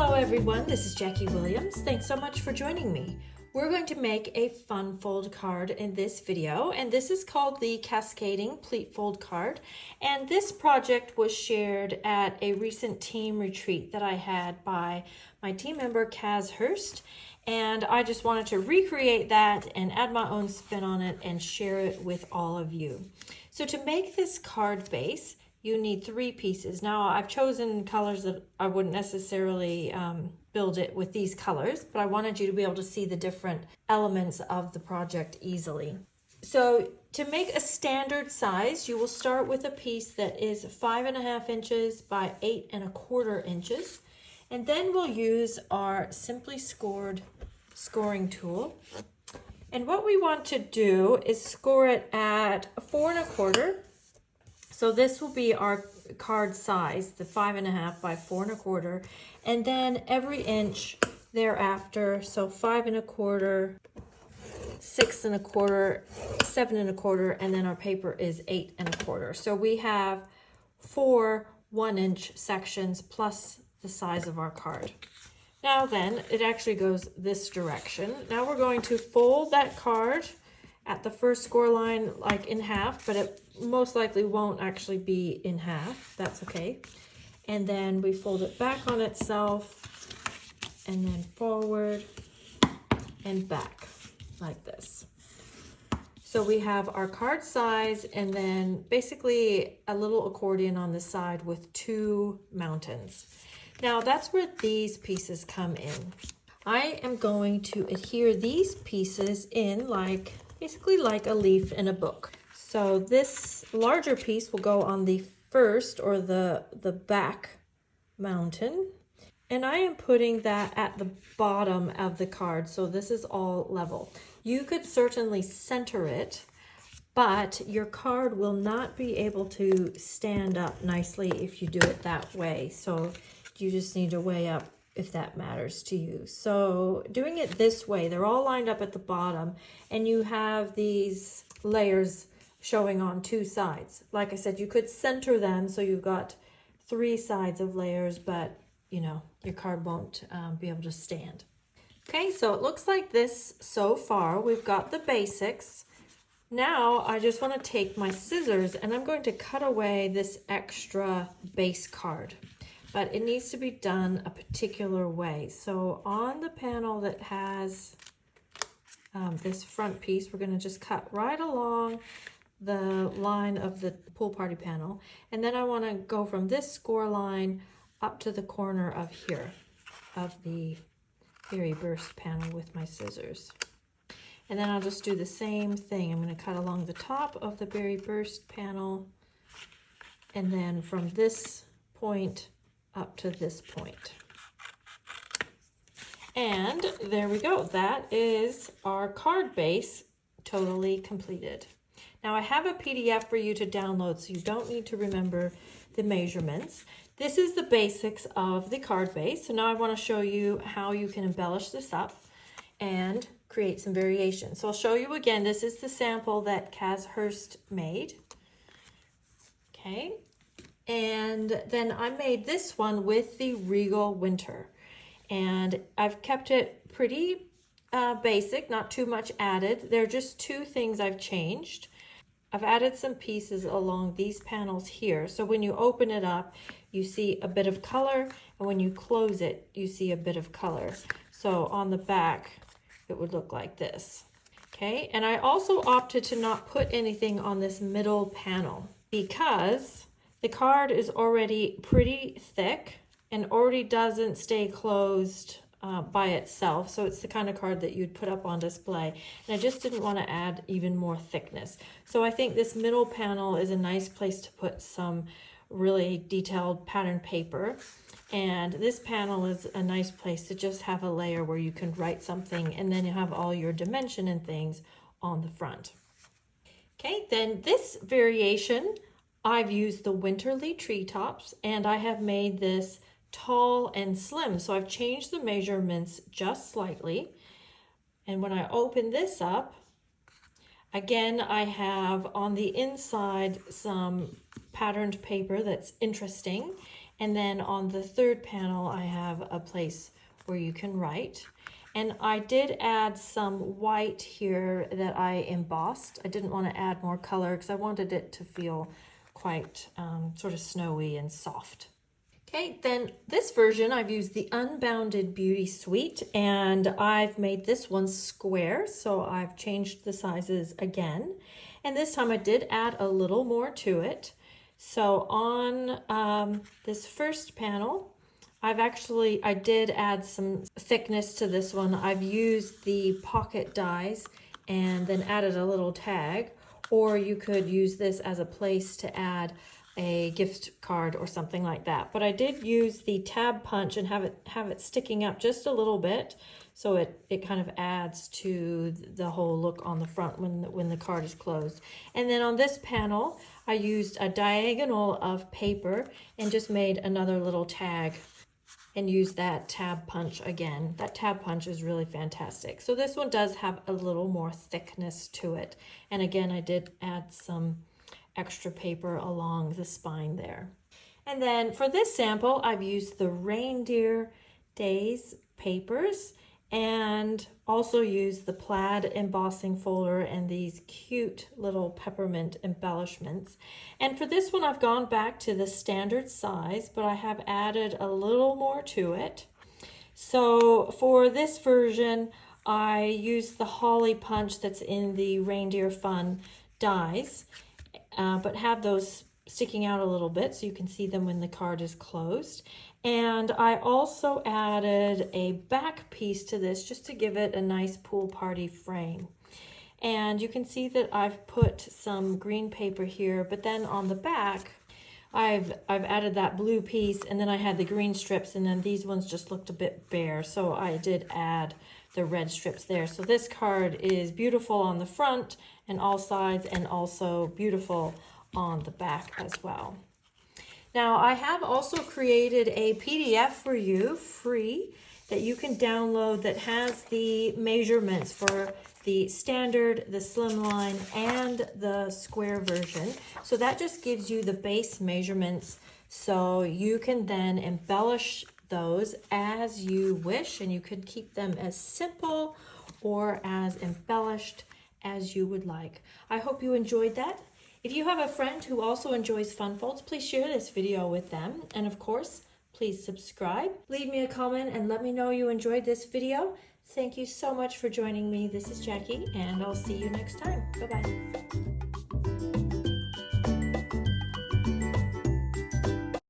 Hello everyone, this is Jackie Williams. Thanks so much for joining me. We're going to make a fun fold card in this video, and this is called the Cascading Pleat Fold Card. And this project was shared at a recent team retreat that I had by my team member Kaz Hurst. And I just wanted to recreate that and add my own spin on it and share it with all of you. So to make this card base, you need 3 pieces. Now I've chosen colors that I wouldn't necessarily build it with these colors, but I wanted you to be able to see the different elements of the project easily. So to make a standard size, you will start with a piece that is 5.5 inches by 8.25 inches. And then we'll use our Simply Scored scoring tool. And what we want to do is score it at 4.25. So this will be our card size, the 5.5 by 4.25, and then every inch thereafter, so 5.25, 6.25, 7.25, and then our paper is 8.25. So we have 4 1-inch sections plus the size of our card. Now then, it actually goes this direction. Now we're going to fold that card at the first score line, like in half, but it most likely won't actually be in half. That's okay. And then we fold it back on itself and then forward and back like this. So we have our card size and then basically a little accordion on the side with 2 mountains. Now that's where these pieces come in. I am going to adhere these pieces in basically like a leaf in a book. So this larger piece will go on the first or the back mountain. And I am putting that at the bottom of the card. So this is all level. You could certainly center it, but your card will not be able to stand up nicely if you do it that way. So you just need to weigh up if that matters to you. So doing it this way, they're all lined up at the bottom and you have these layers showing on 2 sides. Like I said, you could center them so you've got 3 sides of layers, but you know, your card won't be able to stand. Okay, so it looks like this so far. We've got the basics. Now I just want to take my scissors and I'm going to cut away this extra base card. But it needs to be done a particular way. So on the panel that has this front piece, we're going to just cut right along the line of the pool party panel. And then I want to go from this score line up to the corner of here, of the berry burst panel with my scissors. And then I'll just do the same thing. I'm going to cut along the top of the berry burst panel. And then from this point up to this point. And there we go. That is our card base totally completed. Now I have a PDF for you to download, so you don't need to remember the measurements. This is the basics of the card base. So now I want to show you how you can embellish this up and create some variations. So I'll show you again. This is the sample that Kaz Hurst made. Okay. And then I made this one with the Regal Winter. And I've kept it pretty basic, not too much added. There are just 2 things I've changed. I've added some pieces along these panels here. So when you open it up, you see a bit of color. And when you close it, you see a bit of color. So on the back, it would look like this. Okay, and I also opted to not put anything on this middle panel because the card is already pretty thick and already doesn't stay closed by itself. So it's the kind of card that you'd put up on display. And I just didn't want to add even more thickness. So I think this middle panel is a nice place to put some really detailed pattern paper. And this panel is a nice place to just have a layer where you can write something and then you have all your dimension and things on the front. Okay, then this variation, I've used the Winterly Treetops and I have made this tall and slim. So I've changed the measurements just slightly. And when I open this up, again, I have on the inside some patterned paper that's interesting. And then on the third panel, I have a place where you can write. And I did add some white here that I embossed. I didn't want to add more color because I wanted it to feel quite sort of snowy and soft. Okay, then this version I've used the Unbounded Beauty Suite, and I've made this one square, so I've changed the sizes again. And this time I did add a little more to it. So on this first panel, I did add some thickness to this one. I've used the pocket dies and then added a little tag, or you could use this as a place to add a gift card or something like that. But I did use the tab punch and have it sticking up just a little bit, so it kind of adds to the whole look on the front when the card is closed. And then on this panel, I used a diagonal of paper and just made another little tag and used that tab punch again. That tab punch is really fantastic. So this one does have a little more thickness to it. And again, I did add some extra paper along the spine there. And then for this sample, I've used the Reindeer Days papers and also used the plaid embossing folder and these cute little peppermint embellishments. And for this one, I've gone back to the standard size, but I have added a little more to it. So for this version, I used the holly punch that's in the Reindeer Fun dies, but have those sticking out a little bit so you can see them when the card is closed. And I also added a back piece to this just to give it a nice pool party frame. And you can see that I've put some green paper here, but then on the back, I've added that blue piece, and then I had the green strips, and then these ones just looked a bit bare, so I did add the red strips there. So this card is beautiful on the front and all sides, and also beautiful on the back as well. Now I have also created a PDF for you, free, that you can download that has the measurements for the standard, the slimline, and the square version. So that just gives you the base measurements, so you can then embellish those as you wish, and you could keep them as simple or as embellished as you would like. I hope you enjoyed that. If you have a friend who also enjoys fun folds, please share this video with them. And of course, please subscribe. Leave me a comment and let me know you enjoyed this video. Thank you so much for joining me. This is Jackie, and I'll see you next time. Bye-bye.